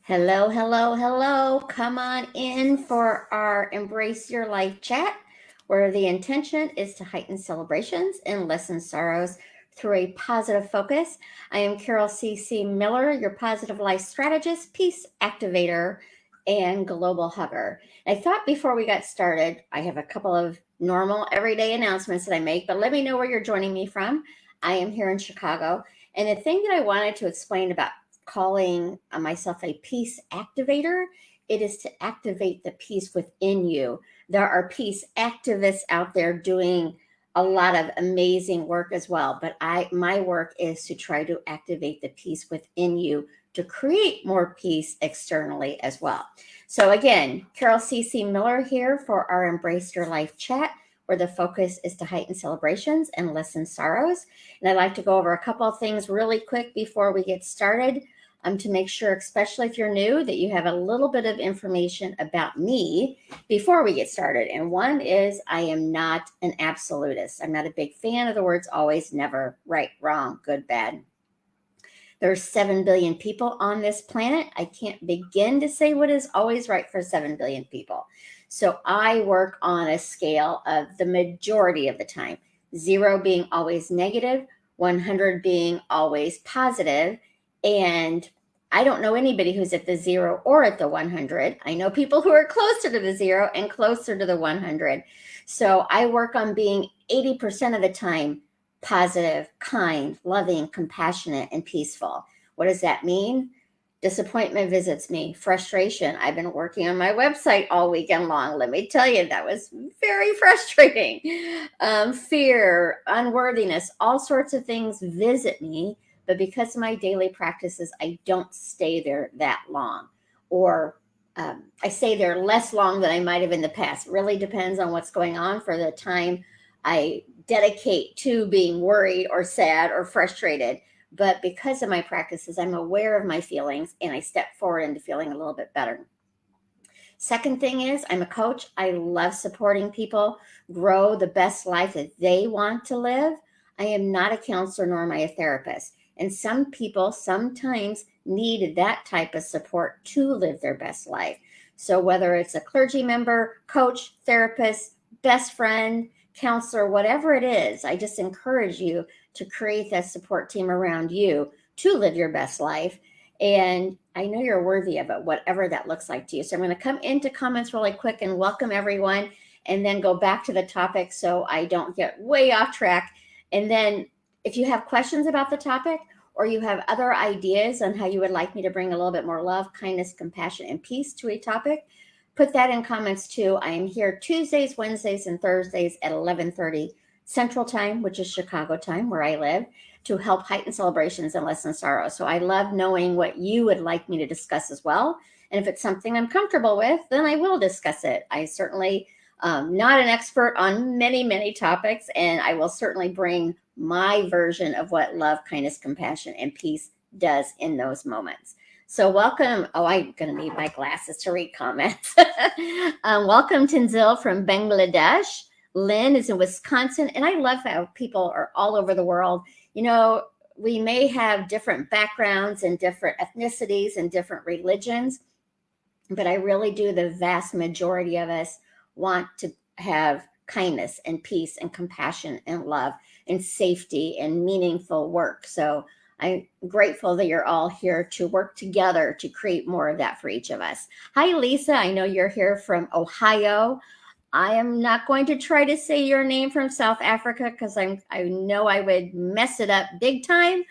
Hello, hello, hello. Come on in for our Embrace Your Life chat, where the intention is to heighten celebrations and lessen sorrows through a positive focus. I am Carol C.C. Miller, your positive life strategist, peace activator, and global hugger. I thought before we got started, I have a couple of normal everyday announcements that I make, but let me know where you're joining me from. I am here in Chicago. And the thing that I wanted to explain about calling myself a peace activator, it is to activate the peace within you. There are peace activists out there doing a lot of amazing work as well, but my work is to try to activate the peace within you to create more peace externally as well. So again, Carol C.C. Miller here for our Embrace Your Life chat, where the focus is to heighten celebrations and lessen sorrows. And I'd like to go over a couple of things really quick before we get started. To make sure, especially if you're new, that you have a little bit of information about me before we get started. And one is I am not an absolutist. I'm not a big fan of the words always, never, right, wrong, good, bad. There's 7 billion people on this planet. I can't begin to say what is always right for 7 billion people. So I work on a scale of the majority of the time, 0 being always negative, 100 being always positive, and I don't know anybody who's at the 0 or at the 100. I know people who are closer to the 0 and closer to the 100. So I work on being 80% of the time positive, kind, loving, compassionate, and peaceful. What does that mean? Disappointment visits me, frustration. I've been working on my website all weekend long. Let me tell you, that was very frustrating. Fear, unworthiness, all sorts of things visit me. But because of my daily practices, I don't stay there that long. Or I stay there less long than I might have in the past. It really depends on what's going on for the time I dedicate to being worried or sad or frustrated. But because of my practices, I'm aware of my feelings and I step forward into feeling a little bit better. Second thing is, I'm a coach. I love supporting people grow the best life that they want to live. I am not a counselor, nor am I a therapist. And some people sometimes need that type of support to live their best life. So whether it's a clergy member, coach, therapist, best friend, counselor, whatever it is, I just encourage you to create that support team around you to live your best life. And I know you're worthy of it, whatever that looks like to you. So I'm going to come into comments really quick and welcome everyone, and then go back to the topic so I don't get way off track. And then if you have questions about the topic, or you have other ideas on how you would like me to bring a little bit more love, kindness, compassion, and peace to a topic, put that in comments too. I am here Tuesdays, Wednesdays, and Thursdays at 11:30 Central Time, which is Chicago time where I live, to help heighten celebrations and lessen sorrow. So I love knowing what you would like me to discuss as well. And if it's something I'm comfortable with, then I will discuss it. I certainly not an expert on many, many topics, and I will certainly bring my version of what love, kindness, compassion, and peace does in those moments. So welcome. Oh, I'm going to need my glasses to read comments. Welcome, Tanzil from Bangladesh. Lynn is in Wisconsin. And I love how people are all over the world. You know, we may have different backgrounds and different ethnicities and different religions, but I really do, the vast majority of us want to have kindness and peace and compassion and love and safety and meaningful work. So I'm grateful that you're all here to work together to create more of that for each of us. Hi, Lisa. I know you're here from Ohio. I am not going to try to say your name from South Africa because I know I would mess it up big time.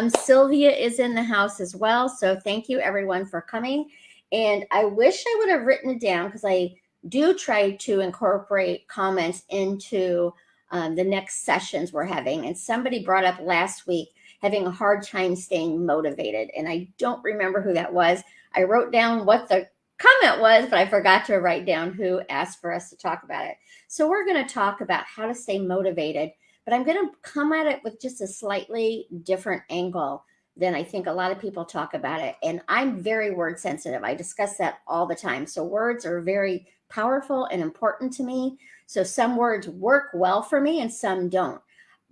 Sylvia is in the house as well. So thank you everyone for coming. And I wish I would have written it down because I do try to incorporate comments into the next sessions we're having. And somebody brought up last week having a hard time staying motivated. And I don't remember who that was. I wrote down what the comment was, but I forgot to write down who asked for us to talk about it. So we're going to talk about how to stay motivated, but I'm going to come at it with just a slightly different angle than I think a lot of people talk about it. And I'm very word sensitive. I discuss that all the time. So words are very powerful and important to me. So some words work well for me and some don't.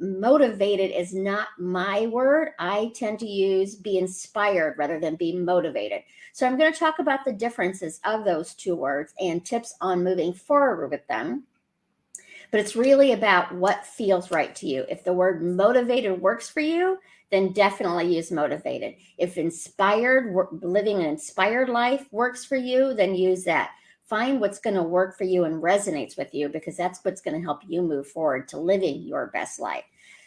motivated is not my word. I tend to use be inspired rather than be motivated. So I'm going to talk about the differences of those two words and tips on moving forward with them. But it's really about what feels right to you. If the word motivated works for you, then definitely use motivated. If inspired, living an inspired life works for you, then use that. Find what's going to work for you and resonates with you, because that's what's going to help you move forward to living your best life.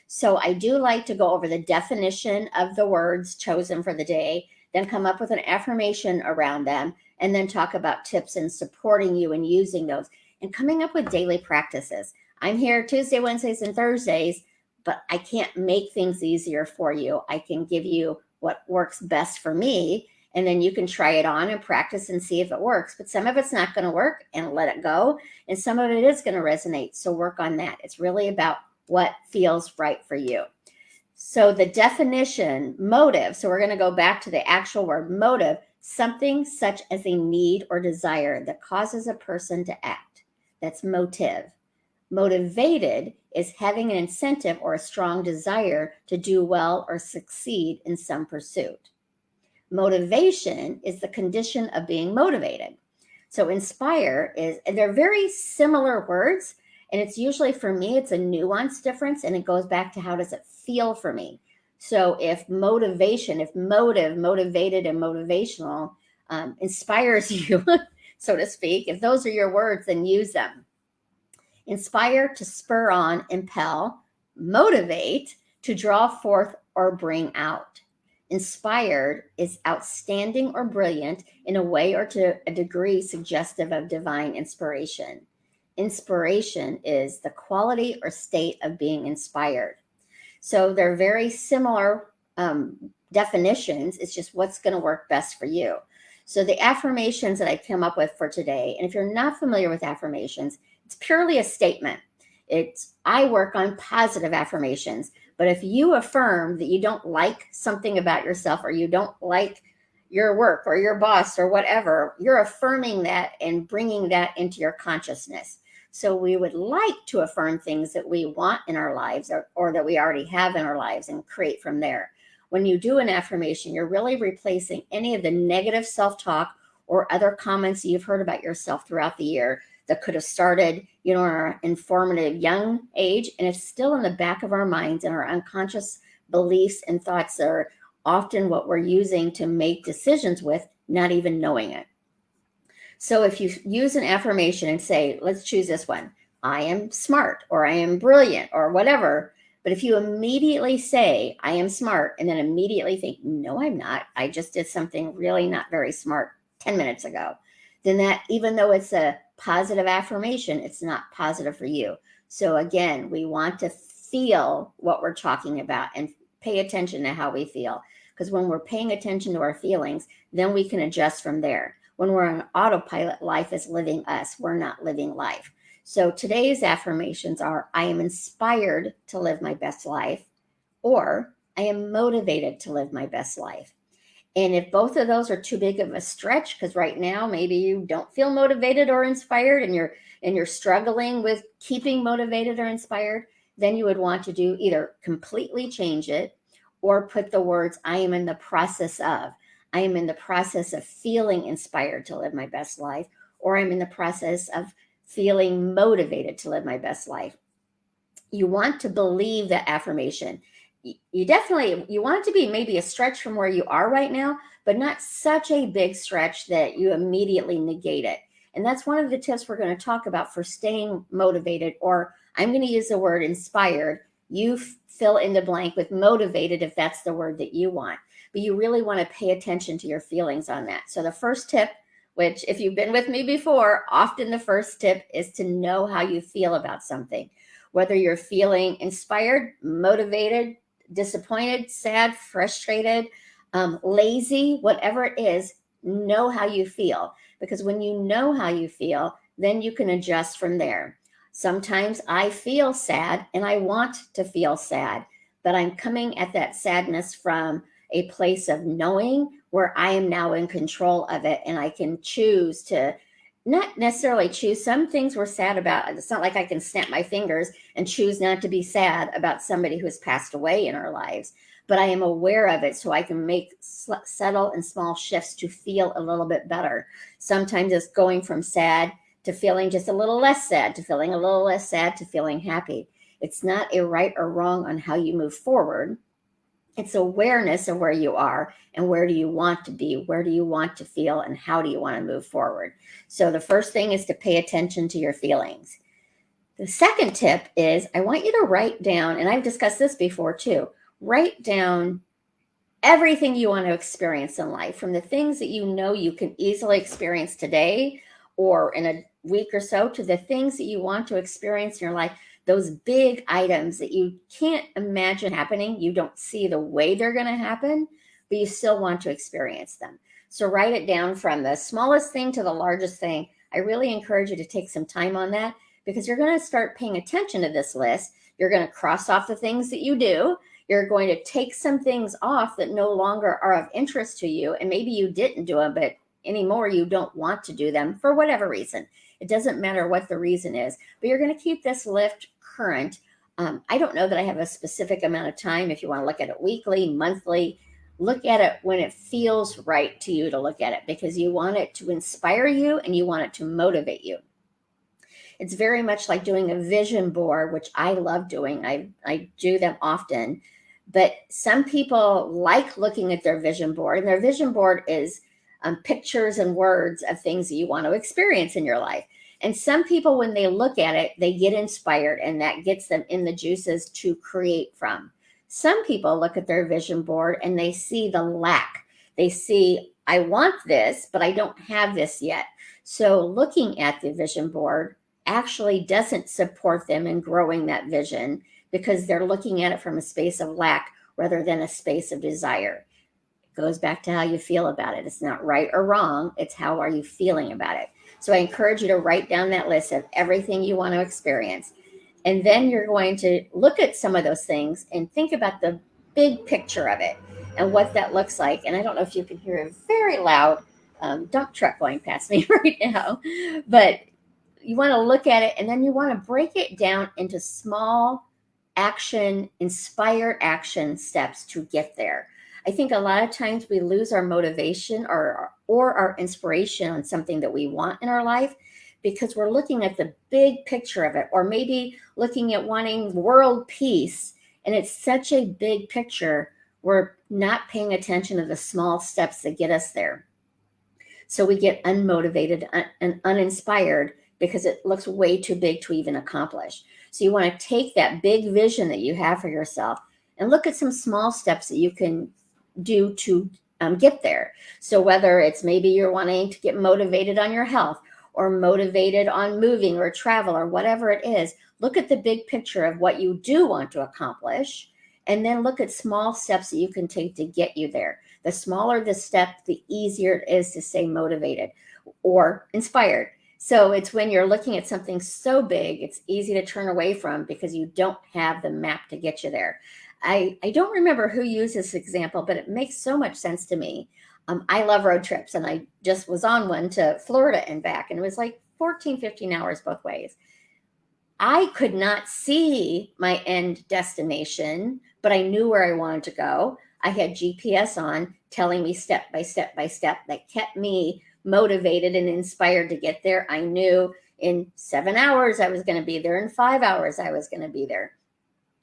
So I do like to go over the definition of the words chosen for the day, then come up with an affirmation around them, and then talk about tips in supporting you and using those and coming up with daily practices. I'm here Tuesday, Wednesdays, and Thursdays, but I can't make things easier for you. I can give you what works best for me, and then you can try it on and practice and see if it works. But some of it's not going to work, and let it go. And some of it is going to resonate. So work on that. It's really about what feels right for you. So the definition, motive. So we're going to go back to the actual word motive, something such as a need or desire that causes a person to act. That's motive. Motivated is having an incentive or a strong desire to do well or succeed in some pursuit. Motivation is the condition of being motivated. So inspire is, and they're very similar words, and it's usually, for me, it's a nuanced difference, and it goes back to how does it feel for me. So if motivation, if motive, motivated, and motivational inspires you, so to speak, if those are your words, then use them. Inspire, to spur on, impel. Motivate, to draw forth or bring out. Inspired is outstanding or brilliant in a way or to a degree suggestive of divine inspiration. Inspiration is the quality or state of being inspired. So they're very similar definitions. It's just what's going to work best for you. So the affirmations that I came up with for today, and if you're not familiar with affirmations, it's purely a statement. I work on positive affirmations, but if you affirm that you don't like something about yourself, or you don't like your work or your boss or whatever, you're affirming that and bringing that into your consciousness. So we would like to affirm things that we want in our lives, or that we already have in our lives, and create from there. When you do an affirmation, you're really replacing any of the negative self-talk or other comments you've heard about yourself throughout the year that could have started, in our informative young age, and it's still in the back of our minds, and our unconscious beliefs and thoughts are often what we're using to make decisions with, not even knowing it. So if you use an affirmation and say, let's choose this one, I am smart, or I am brilliant, or whatever. But if you immediately say, I am smart, and then immediately think, no, I'm not, I just did something really not very smart 10 minutes ago, then that, even though it's a positive affirmation, it's not positive for you. So again, we want to feel what we're talking about and pay attention to how we feel. Because when we're paying attention to our feelings, then we can adjust from there. When we're on autopilot, life is living us. We're not living life. So today's affirmations are, I am inspired to live my best life, or I am motivated to live my best life. And if both of those are too big of a stretch, because right now maybe you don't feel motivated or inspired, and you're struggling with keeping motivated or inspired, then you would want to do either completely change it, or put the words, I am in the process of. I am in the process of feeling inspired to live my best life, or I'm in the process of feeling motivated to live my best life. You want to believe that affirmation. You want it to be maybe a stretch from where you are right now, but not such a big stretch that you immediately negate it. And that's one of the tips we're going to talk about for staying motivated, or I'm going to use the word inspired. You fill in the blank with motivated if that's the word that you want. But you really want to pay attention to your feelings on that. So the first tip, which if you've been with me before, often the first tip is to know how you feel about something. Whether you're feeling inspired, motivated, disappointed, sad, frustrated, lazy, whatever it is, know how you feel. Because when you know how you feel, then you can adjust from there. Sometimes I feel sad and I want to feel sad, but I'm coming at that sadness from a place of knowing where I am now in control of it, and I can choose to not necessarily choose. Some things we're sad about. It's not like I can snap my fingers and choose not to be sad about somebody who has passed away in our lives, but I am aware of it so I can make subtle and small shifts to feel a little bit better. Sometimes it's going from sad to feeling just a little less sad, to feeling a little less sad, to feeling happy. It's not a right or wrong on how you move forward. It's awareness of where you are and where do you want to be, where do you want to feel, and how do you want to move forward. So the first thing is to pay attention to your feelings. The second tip is I want you to write down, and I've discussed this before too, write down everything you want to experience in life, from the things that you know you can easily experience today or in a week or so, to the things that you want to experience in your life, those big items that you can't imagine happening. You don't see the way they're going to happen, but you still want to experience them. So write it down from the smallest thing to the largest thing. I really encourage you to take some time on that, because you're going to start paying attention to this list. You're going to cross off the things that you do. You're going to take some things off that no longer are of interest to you. And maybe you didn't do them, but anymore you don't want to do them for whatever reason. It doesn't matter what the reason is, but you're going to keep this list current. I don't know that I have a specific amount of time. If you want to look at it weekly, monthly, look at it when it feels right to you to look at it, because you want it to inspire you and you want it to motivate you. It's very much like doing a vision board, which I love doing. I do them often. But some people like looking at their vision board, and their vision board is pictures and words of things that you want to experience in your life. And some people, when they look at it, they get inspired, and that gets them in the juices to create from. Some people look at their vision board and they see the lack. They see, I want this, but I don't have this yet. So looking at the vision board actually doesn't support them in growing that vision, because they're looking at it from a space of lack rather than a space of desire. It goes back to how you feel about it. It's not right or wrong. It's how are you feeling about it. So I encourage you to write down that list of everything you want to experience. And then you're going to look at some of those things and think about the big picture of it and what that looks like. And I don't know if you can hear a very loud dump truck going past me right now, but you want to look at it, and then you want to break it down into small inspired action steps to get there. I think a lot of times we lose our motivation or our inspiration on something that we want in our life, because we're looking at the big picture of it, or maybe looking at wanting world peace, and it's such a big picture, we're not paying attention to the small steps that get us there. So we get unmotivated and uninspired because it looks way too big to even accomplish. So you want to take that big vision that you have for yourself and look at some small steps that you can do to get there. So whether it's maybe you're wanting to get motivated on your health, or motivated on moving or travel, or whatever it is, look at the big picture of what you do want to accomplish, and then look at small steps that you can take to get you there. The smaller the step, the easier it is to stay motivated or inspired. So it's when you're looking at something so big, it's easy to turn away from, because you don't have the map to get you there. I don't remember who used this example, but it makes so much sense to me. I love road trips, and I just was on one to Florida and back, and it was like 14, 15 hours both ways. I could not see my end destination, but I knew where I wanted to go. I had GPS on telling me step by step by step, that kept me motivated and inspired to get there. I knew in 7 hours I was going to be there, in 5 hours I was going to be there,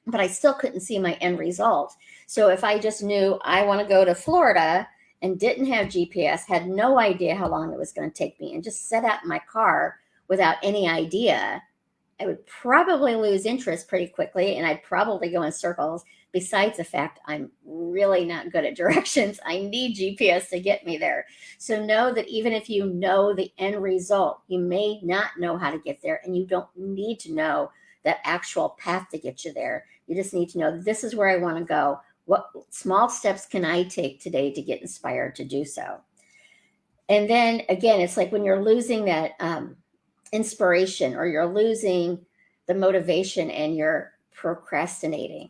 but I still couldn't see my end result. So if I just knew I want to go to Florida and didn't have GPS, had no idea how long it was going to take me, and just sat out in my car without any idea, I would probably lose interest pretty quickly, and I'd probably go in circles. Besides the fact I'm really not good at directions, I need GPS to get me there. So know that even if you know the end result, you may not know how to get there, and you don't need to know that actual path to get you there. You just need to know, this is where I want to go. What small steps can I take today to get inspired to do so? And then again, it's like when you're losing that inspiration, or you're losing the motivation and you're procrastinating.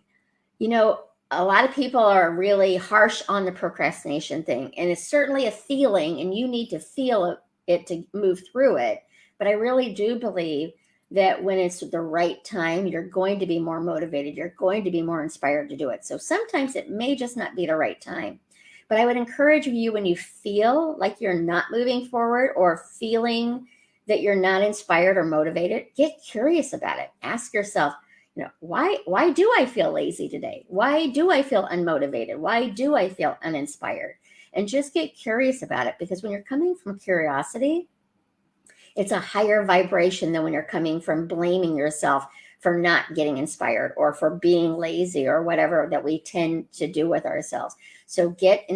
You know, a lot of people are really harsh on the procrastination thing, and it's certainly a feeling, and you need to feel it to move through it. But I really do believe that when it's the right time, you're going to be more motivated. You're going to be more inspired to do it. So sometimes it may just not be the right time. But I would encourage you, when you feel like you're not moving forward or feeling that you're not inspired or motivated, get curious about it. Ask yourself, why do I feel lazy today? Why do I feel unmotivated? Why do I feel uninspired? And just get curious about it, because when you're coming from curiosity, it's a higher vibration than when you're coming from blaming yourself for not getting inspired or for being lazy or whatever that we tend to do with ourselves. So get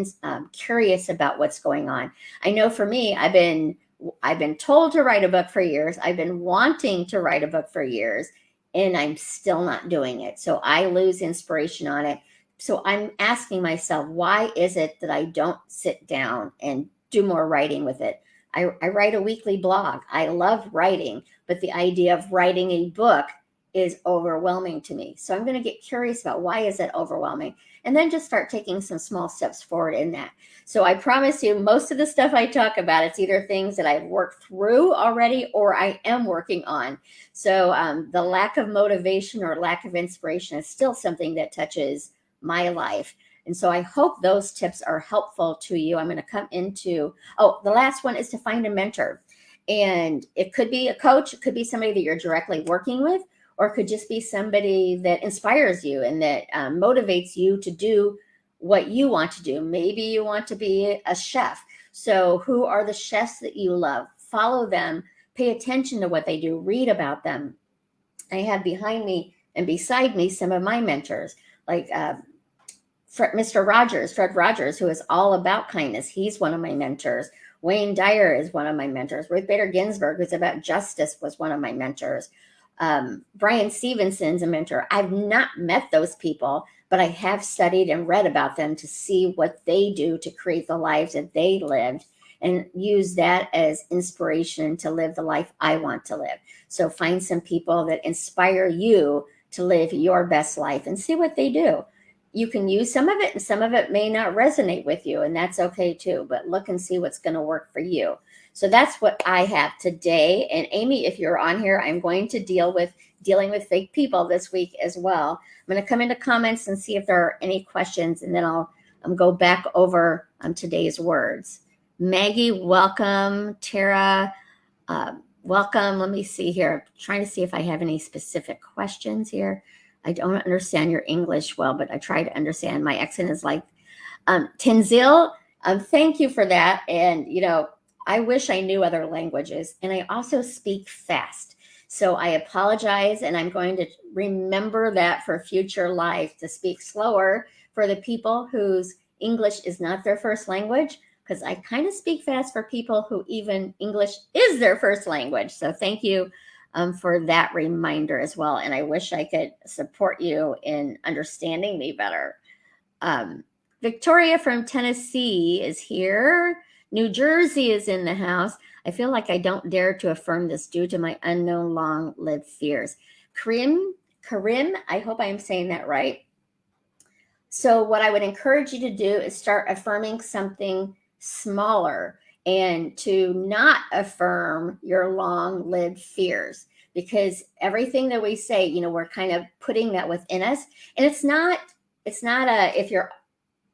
curious about what's going on. I know for me, I've been told to write a book for years. I've been wanting to write a book for years, and I'm still not doing it. So I lose inspiration on it. So I'm asking myself, why is it that I don't sit down and do more writing with it? I write a weekly blog. I love writing, but the idea of writing a book is overwhelming to me. So I'm going to get curious about, why is it overwhelming? And then just start taking some small steps forward in that. So I promise you, most of the stuff I talk about, it's either things that I've worked through already or I am working on. So the lack of motivation or lack of inspiration is still something that touches my life. And so I hope those tips are helpful to you. I'm going to come into, the last one is to find a mentor. And it could be a coach, it could be somebody that you're directly working with, or it could just be somebody that inspires you and that motivates you to do what you want to do. Maybe you want to be a chef. So who are the chefs that you love? Follow them, pay attention to what they do, read about them. I have behind me and beside me some of my mentors, like Fred Rogers, who is all about kindness. He's one of my mentors. Wayne Dyer is one of my mentors. Ruth Bader Ginsburg, who's about justice, was one of my mentors. Brian Stevenson's a mentor. I've not met those people, but I have studied and read about them to see what they do to create the lives that they lived, and use that as inspiration to live the life I want to live. So find some people that inspire you to live your best life and see what they do. You can use some of it, and some of it may not resonate with you, and that's okay too. But look and see what's going to work for you. So that's what I have today. And Amy, if you're on here, I'm going to dealing with fake people this week as well. I'm going to come into comments and see if there are any questions, and then I'll go back over today's words. Maggie, welcome. Tara, welcome. Let me see here. I'm trying to see if I have any specific questions here. I don't understand your English well, but I try to understand. My accent is like Tenzil. Thank you for that. And, I wish I knew other languages, and I also speak fast. So I apologize, and I'm going to remember that for future life, to speak slower for the people whose English is not their first language, because I kind of speak fast for people who even English is their first language. So thank you for that reminder as well. And I wish I could support you in understanding me better. Victoria from Tennessee is here. New Jersey is in the house. I feel like I don't dare to affirm this due to my unknown long-lived fears. Karim, I hope I am saying that right. So what I would encourage you to do is start affirming something smaller, and to not affirm your long-lived fears, because everything that we say, we're kind of putting that within us. And it's not if you're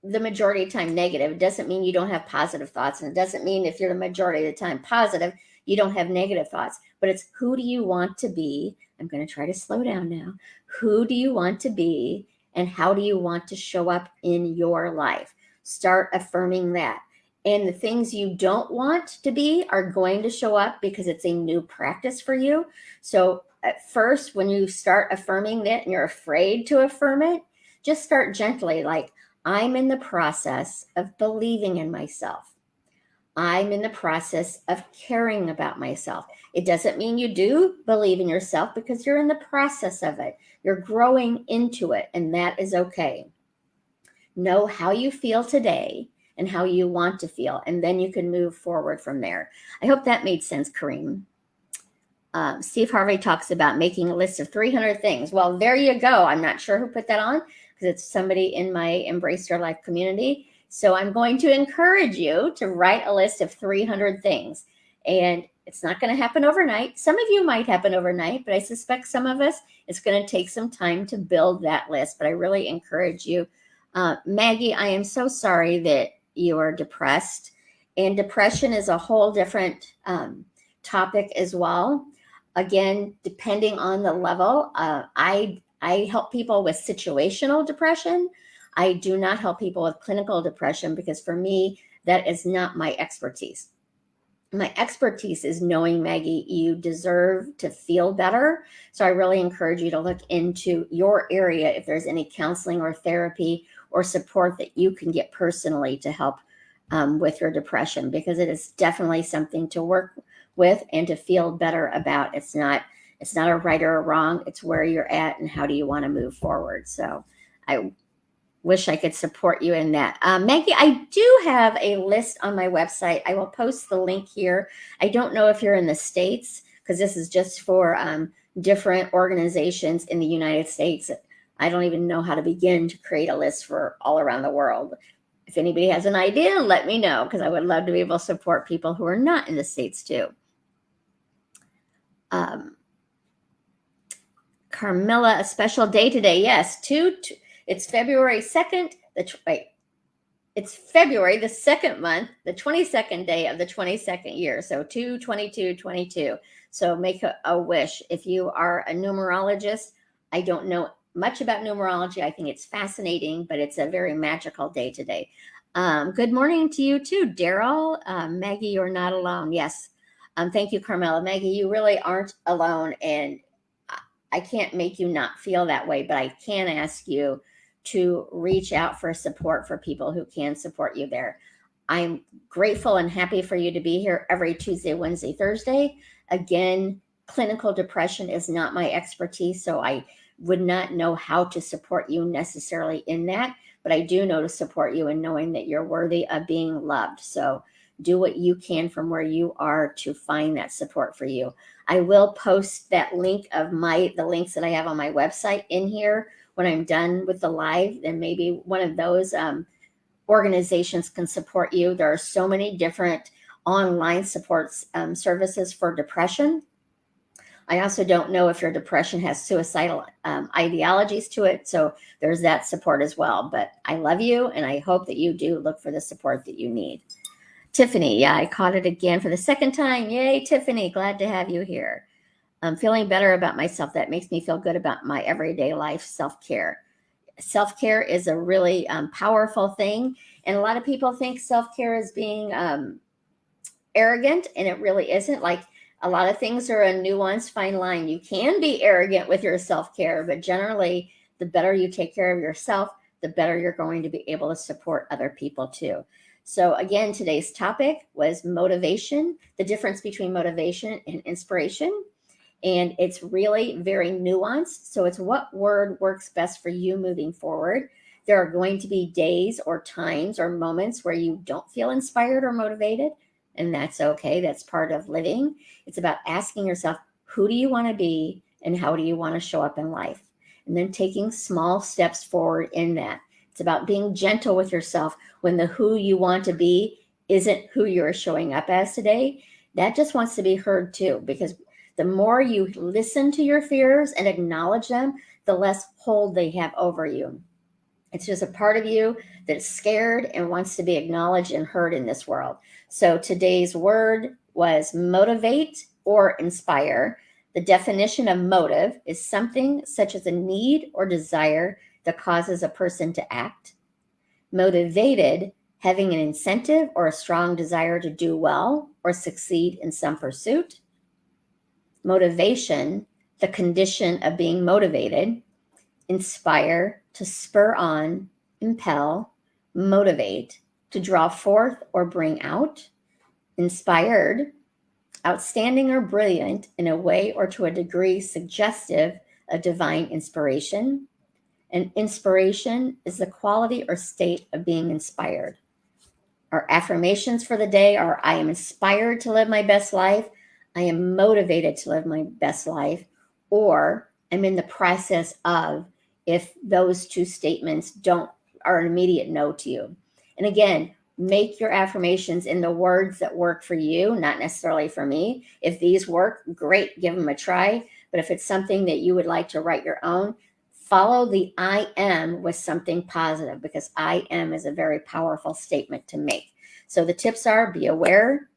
the majority of the time negative, it doesn't mean you don't have positive thoughts. And it doesn't mean if you're the majority of the time positive, you don't have negative thoughts. But it's, who do you want to be? I'm going to try to slow down now. Who do you want to be? And how do you want to show up in your life? Start affirming that. And the things you don't want to be are going to show up, because it's a new practice for you. So at first, when you start affirming that and you're afraid to affirm it, just start gently, like, I'm in the process of believing in myself. I'm in the process of caring about myself. It doesn't mean you do believe in yourself, because you're in the process of it. You're growing into it, and that is okay. Know how you feel today and how you want to feel, and then you can move forward from there. I hope that made sense, Kareem. Steve Harvey talks about making a list of 300 things. Well, there you go. I'm not sure who put that on, because it's somebody in my Embrace Your Life community. So I'm going to encourage you to write a list of 300 things. And it's not going to happen overnight. Some of you might happen overnight, but I suspect some of us, it's going to take some time to build that list. But I really encourage you. Maggie, I am so sorry that you are depressed. And depression is a whole different topic as well. Again, depending on the level, I help people with situational depression. I do not help people with clinical depression because for me, that is not my expertise. My expertise is knowing, Maggie, you deserve to feel better. So I really encourage you to look into your area if there's any counseling or therapy or support that you can get personally to help with your depression, because it is definitely something to work with and to feel better about. It's not a right or a wrong. It's where you're at and how do you want to move forward. So I wish I could support you in that. Maggie, I do have a list on my website. I will post the link here. I don't know if you're in the States, because this is just for different organizations in the United States. I don't even know how to begin to create a list for all around the world. If anybody has an idea, let me know, because I would love to be able to support people who are not in the States too. Carmilla, a special day today. Yes, it's February 2nd. It's February, the second month, the 22nd day of the 22nd year. So 2/22/22. So make a wish. If you are a numerologist, I don't know much about numerology. I think it's fascinating, but it's a very magical day today. Good morning to you too, Daryl. Maggie, you're not alone. Yes. Thank you, Carmela. Maggie, you really aren't alone, and I can't make you not feel that way, but I can ask you to reach out for support for people who can support you there. I'm grateful and happy for you to be here every Tuesday, Wednesday, Thursday. Again, clinical depression is not my expertise, so I would not know how to support you necessarily in that, but I do know to support you in knowing that you're worthy of being loved. So do what you can from where you are to find that support for you. I will post that link of the links that I have on my website in here when I'm done with the live, then maybe one of those organizations can support you. There are so many different online support services for depression. I also don't know if your depression has suicidal ideologies to it. So there's that support as well. But I love you, and I hope that you do look for the support that you need. Tiffany, yeah, I caught it again for the second time. Yay, Tiffany, glad to have you here. I'm feeling better about myself. That makes me feel good about my everyday life, self-care. Self-care is a really powerful thing. And a lot of people think self-care is being arrogant, and it really isn't. Like, a lot of things are a nuanced, fine line. You can be arrogant with your self-care, but generally, the better you take care of yourself, the better you're going to be able to support other people too. So again, today's topic was motivation, the difference between motivation and inspiration. And it's really very nuanced. So it's what word works best for you moving forward. There are going to be days or times or moments where you don't feel inspired or motivated, and that's okay. That's part of living. It's about asking yourself, who do you want to be and how do you want to show up in life? And then taking small steps forward in that. It's about being gentle with yourself when the who you want to be isn't who you're showing up as today. That just wants to be heard too, because the more you listen to your fears and acknowledge them, the less hold they have over you. It's just a part of you that's scared and wants to be acknowledged and heard in this world. So today's word was motivate or inspire. The definition of motive is something such as a need or desire that causes a person to act. Motivated, having an incentive or a strong desire to do well or succeed in some pursuit. Motivation, the condition of being motivated. Inspire, to spur on, impel, motivate, to draw forth or bring out. Inspired, outstanding or brilliant in a way or to a degree suggestive of divine inspiration. And inspiration is the quality or state of being inspired. Our affirmations for the day are: I am inspired to live my best life. I am motivated to live my best life. Or I'm in the process of, if those two statements are an immediate no to you. And again, Make your affirmations in the words that work for you, not necessarily for me. If these work, great, give them a try. But if it's something that you would like to write your own, follow the I am with something positive, because I am is a very powerful statement to make. So the tips are: be aware,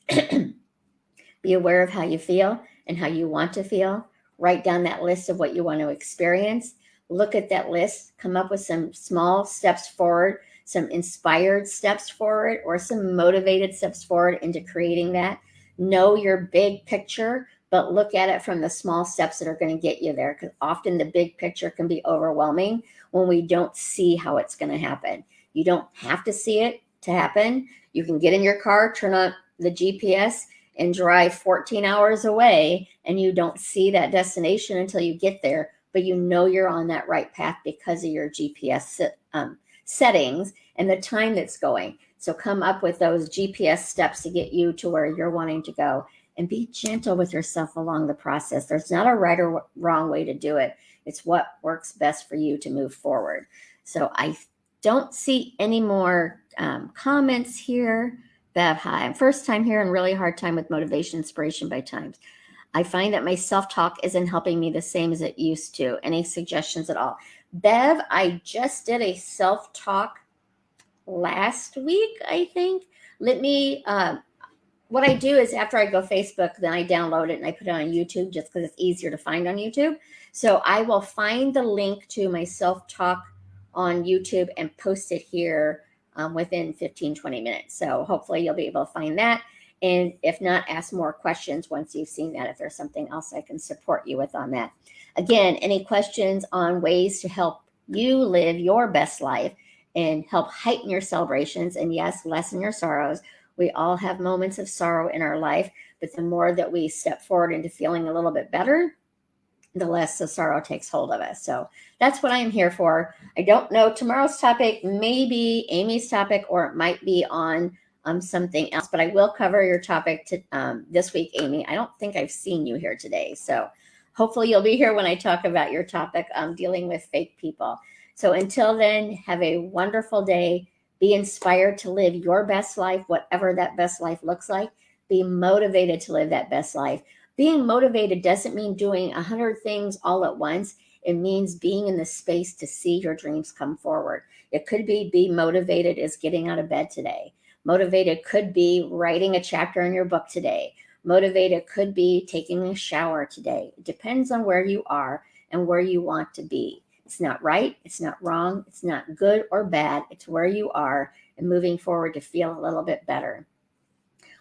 be aware of how you feel and how you want to feel. Write down that list of what you want to experience. Look at that list, come up with some small steps forward, some inspired steps forward, or some motivated steps forward into creating that. Know your big picture, but look at it from the small steps that are going to get you there, because often the big picture can be overwhelming when we don't see how it's going to happen. You don't have to see it to happen. You can get in your car, turn on the GPS, and drive 14 hours away, and you don't see that destination until you get there, but you know you're on that right path because of your GPS settings and the time that's going. So come up with those GPS steps to get you to where you're wanting to go, and be gentle with yourself along the process. There's not a right or wrong way to do it. It's what works best for you to move forward. So I don't see any more comments here. Bev, hi. First time here and really hard time with motivation, inspiration by times. I find that my self-talk isn't helping me the same as it used to. Any suggestions at all? Bev, I just did a self-talk last week, I think. Let me, what I do is after I go Facebook, then I download it and I put it on YouTube just because it's easier to find on YouTube. So I will find the link to my self-talk on YouTube and post it here within 15-20 minutes. So hopefully you'll be able to find that. And if not, ask more questions once you've seen that, if there's something else I can support you with on that. Again, any questions on ways to help you live your best life and help heighten your celebrations, and yes, lessen your sorrows. We all have moments of sorrow in our life, but the more that we step forward into feeling a little bit better, the less the sorrow takes hold of us. So that's what I'm here for. I don't know, tomorrow's topic may be Amy's topic, or it might be on something else, but I will cover your topic this week, Amy. I don't think I've seen you here today. So hopefully you'll be here when I talk about your topic, dealing with fake people. So until then, have a wonderful day. Be inspired to live your best life, whatever that best life looks like. Be motivated to live that best life. Being motivated doesn't mean doing 100 things all at once. It means being in the space to see your dreams come forward. It could be motivated as getting out of bed today. Motivated could be writing a chapter in your book today. Motivated could be taking a shower today. It depends on where you are and where you want to be. It's not right. It's not wrong. It's not good or bad. It's where you are and moving forward to feel a little bit better.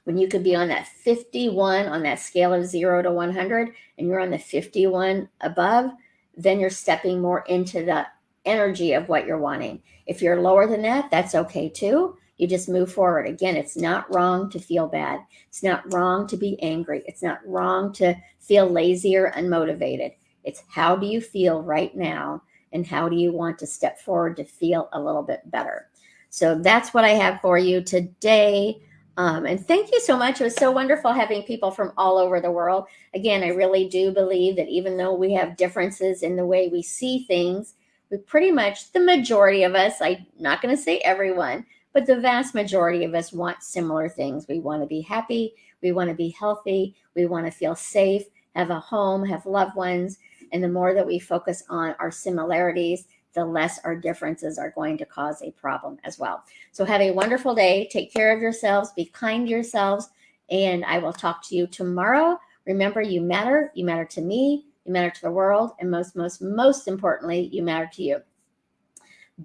When you could be on that 51 on that scale of 0 to 100 and you're on the 51 above, then you're stepping more into the energy of what you're wanting. If you're lower than that, that's okay too. You just move forward. Again, it's not wrong to feel bad. It's not wrong to be angry. It's not wrong to feel lazy or unmotivated. It's how do you feel right now, and how do you want to step forward to feel a little bit better? So that's what I have for you today. And thank you so much. It was so wonderful having people from all over the world. Again, I really do believe that even though we have differences in the way we see things, we pretty much, the majority of us, I'm not going to say everyone, but the vast majority of us want similar things. We want to be happy. We want to be healthy. We want to feel safe, have a home, have loved ones. And the more that we focus on our similarities, the less our differences are going to cause a problem as well. So have a wonderful day. Take care of yourselves. Be kind to yourselves. And I will talk to you tomorrow. Remember, you matter. You matter to me. You matter to the world. And most importantly, you matter to you.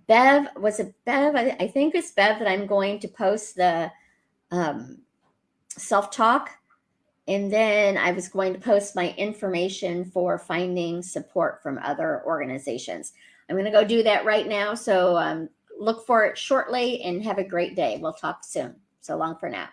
Bev, was it Bev? I think it's Bev that I'm going to post the self-talk. And then I was going to post my information for finding support from other organizations. I'm going to go do that right now. So look for it shortly and have a great day. We'll talk soon. So long for now.